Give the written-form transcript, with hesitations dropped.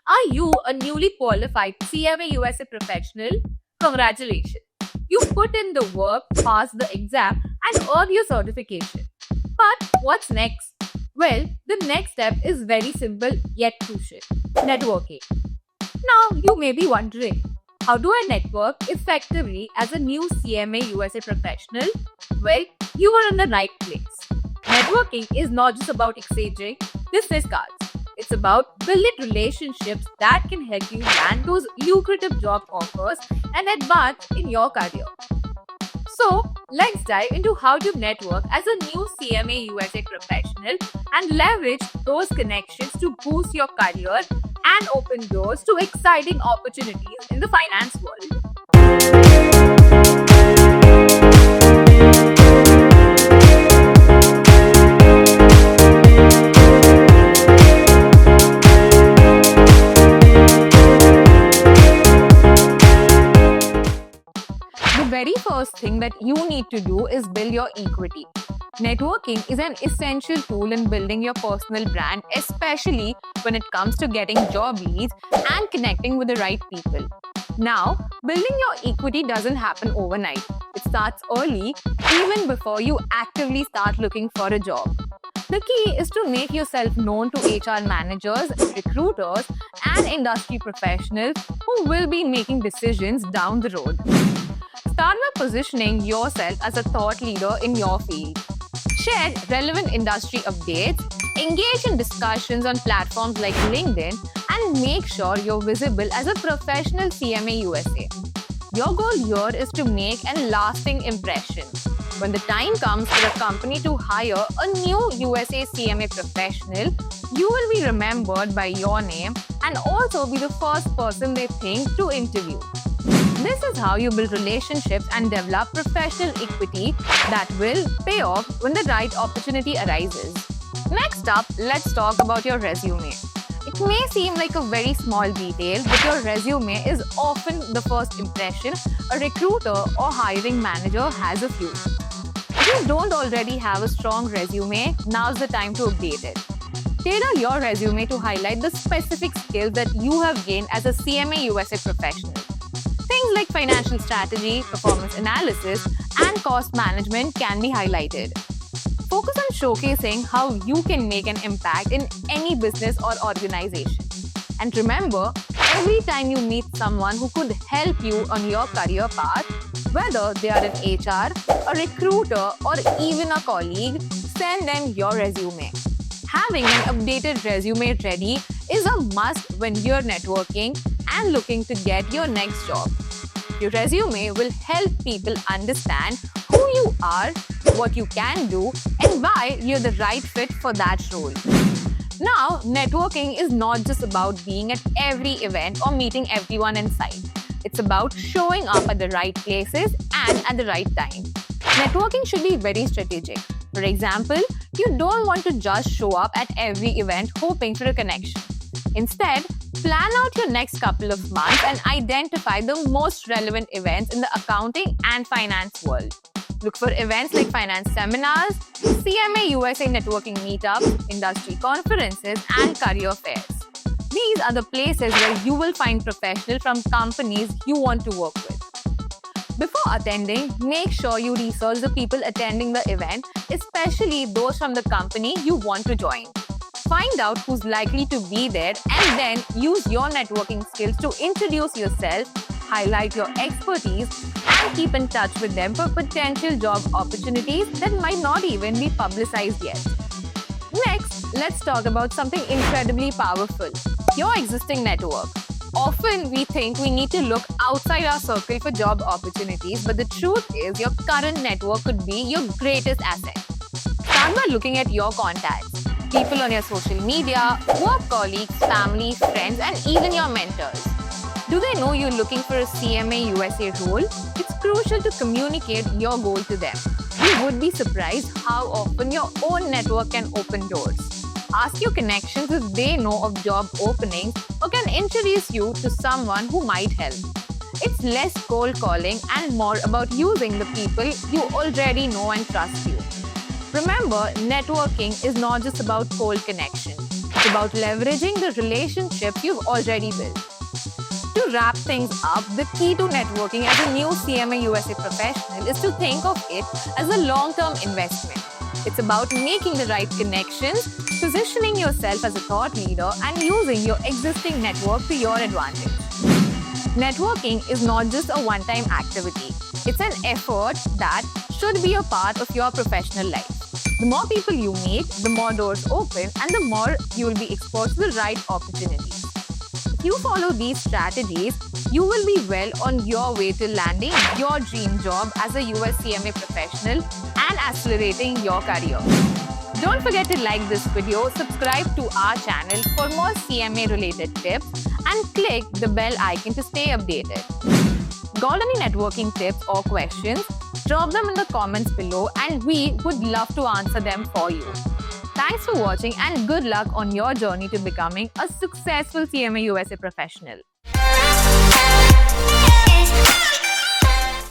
Are you a newly qualified CMA USA professional? Congratulations! You put in the work, passed the exam, and earned your certification. But what's next? Well, the next step is very simple yet crucial: networking. Now, you may be wondering, how do I network effectively as a new CMA USA professional? Well, you are in the right place. Networking is not just about exchanging business cards. It's about building relationships that can help you land those lucrative job offers and advance in your career. So, let's dive into how to network as a new CMA USA professional and leverage those connections to boost your career and open doors to exciting opportunities in the finance world. The very first thing that you need to do is build your equity. Networking is an essential tool in building your personal brand, especially when it comes to getting job leads and connecting with the right people. Now, building your equity doesn't happen overnight. It starts early, even before you actively start looking for a job. The key is to make yourself known to HR managers, recruiters, and industry professionals who will be making decisions down the road. Start by positioning yourself as a thought leader in your field. Share relevant industry updates, engage in discussions on platforms like LinkedIn, and make sure you're visible as a professional CMA USA. Your goal here is to make a lasting impression. When the time comes for a company to hire a new USA CMA professional, you will be remembered by your name and also be the first person they think to interview. This is how you build relationships and develop professional equity that will pay off when the right opportunity arises. Next up, let's talk about your resume. It may seem like a very small detail, but your resume is often the first impression a recruiter or hiring manager has of you. If you don't already have a strong resume, now's the time to update it. Tailor your resume to highlight the specific skills that you have gained as a CMA USA professional. Things like financial strategy, performance analysis, and cost management can be highlighted. Focus on showcasing how you can make an impact in any business or organization. And remember, every time you meet someone who could help you on your career path, whether they are in HR, a recruiter, or even a colleague, send them your resume. Having an updated resume ready is a must when you're networking and looking to get your next job. Your resume will help people understand who you are, what you can do, and why you're the right fit for that role. Now, networking is not just about being at every event or meeting everyone in sight. It's about showing up at the right places and at the right time. Networking should be very strategic. For example, you don't want to just show up at every event hoping for a connection. Instead, plan out your next couple of months and identify the most relevant events in the accounting and finance world. Look for events like finance seminars, CMA USA networking meetups, industry conferences, and career fairs. These are the places where you will find professionals from companies you want to work with. Before attending, make sure you research the people attending the event, especially those from the company you want to join. Find out who's likely to be there and then use your networking skills to introduce yourself, highlight your expertise, and keep in touch with them for potential job opportunities that might not even be publicized yet. Next, let's talk about something incredibly powerful: your existing network. Often we think we need to look outside our circle for job opportunities, but the truth is your current network could be your greatest asset. Start by looking at your contacts, people on your social media, work colleagues, family, friends, and even your mentors. Do they know you're looking for a CMA USA role? It's crucial to communicate your goal to them. You would be surprised how often your own network can open doors. Ask your connections if they know of job openings or can introduce you to someone who might help. It's less cold calling and more about using the people you already know and trust you. Remember, networking is not just about cold connection. It's about leveraging the relationships you've already built. To wrap things up, the key to networking as a new CMA USA professional is to think of it as a long-term investment. It's about making the right connections, positioning yourself as a thought leader, and using your existing network to your advantage. Networking is not just a one-time activity. It's an effort that should be a part of your professional life. The more people you meet, the more doors open, and the more you will be exposed to the right opportunities. If you follow these strategies, you will be well on your way to landing your dream job as a US CMA professional and accelerating your career. Don't forget to like this video, subscribe to our channel for more CMA related tips, and click the bell icon to stay updated. Got any networking tips or questions? Drop them in the comments below and we would love to answer them for you. Thanks for watching and good luck on your journey to becoming a successful CMA USA professional.